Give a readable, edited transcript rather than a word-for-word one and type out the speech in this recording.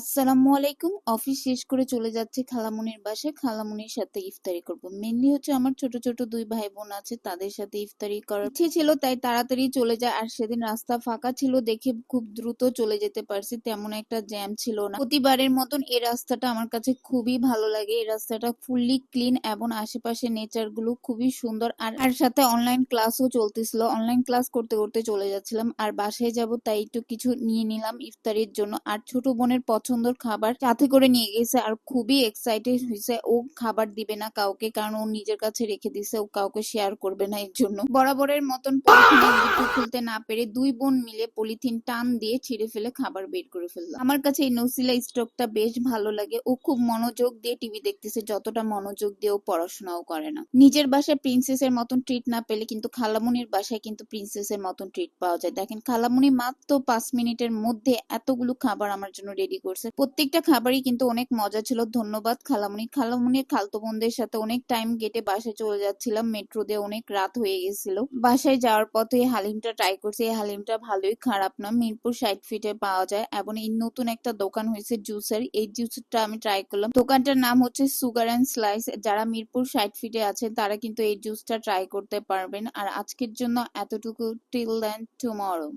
আসসালামু আলাইকুম। অফিস শেষ করে চলে যাচ্ছি খালামণির বাসায়। খালামণির সাথে ইফতারি করব। মেইনলি হচ্ছে আমার ছোট ছোট ২ ভাই বোন আছে, তাদের সাথে ইফতারি করার ইচ্ছে ছিল, তাই তাড়াতাড়ি চলে যায়। আর সেদিন রাস্তা ফাঁকা ছিল দেখে খুব দ্রুত চলে যেতে পারছি, তেমন একটা জ্যাম ছিল না। প্রতিবারের মতন এই রাস্তাটা আমার কাছে খুবই ভালো লাগে। এই রাস্তাটা ফুললি ক্লিন এবং আশেপাশে নেচার গুলো খুবই সুন্দর। আর সাথে অনলাইন ক্লাসও চলতেছিল। অনলাইন ক্লাস করতে করতে চলে যাচ্ছিলাম। আর বাসায় যাব তাই একটু কিছু নিয়ে নিলাম ইফতারির জন্য। আর ছোট বোনের পছন্দের খাবার সাথে করে নিয়ে গেছে, আর খুবই এক্সাইটেড হয়েছে। ও খাবার দিবে না কাউকে, কারণ ও নিজের কাছে রেখে দিছে, ও কাউকে শেয়ার করবে না। এর জন্য বরাবরের মতন পলিথিনের জিপটা খুলতে না পেরে ২ বোন মিলে পলিথিন টান দিয়ে ছিঁড়ে ফেলে খাবার বের করে ফেললাম। আমার কাছে এই নসিলা স্টকটা বেশ ভালো লাগে। ও খুব মনোযোগ দিয়ে টিভি দেখতেছে, যতটা মনোযোগ দিয়ে ও পড়াশোনাও করে না। নিজের বাসায় প্রিন্সেসের মতন ট্রিট না পেলে কিন্তু খালামুনির বাসায় কিন্তু প্রিন্সেসের মতন ট্রিট পাওয়া যায়। দেখেন খালামুনি মাত্র ৫ মিনিটের মধ্যে এতগুলো খাবার আমার জন্য রেডি করছে। প্রত্যেকটা খাবারই কিন্তু অনেক মজা ছিল। ধন্যবাদ খালামুনি। খালামুনির খালতো বোনদের সাথে অনেক টাইম কেটে বাসায় চলে যাচ্ছিলাম। মেট্রো দিয়ে অনেক রাত হয়ে গেছিল। বাসায় যাওয়ার পথে এই হালিমটা ট্রাই করছি। এই হালিমটা ভালোই খারাপ না। মিরপুর ৬০ ফিটে পাওয়া যায় এবং এই নতুন একটা দোকান হয়েছে জুসের। এই জুসটা আমি ট্রাই করলাম। দোকানটার নাম হচ্ছে সুগার অ্যান্ড স্লাইস। যারা মিরপুর ৬০ ফিটে আছেন তারা কিন্তু এই জুসটা ট্রাই করতে পারবেন। আর আজকের জন্য এতটুকু। Till then tomorrow.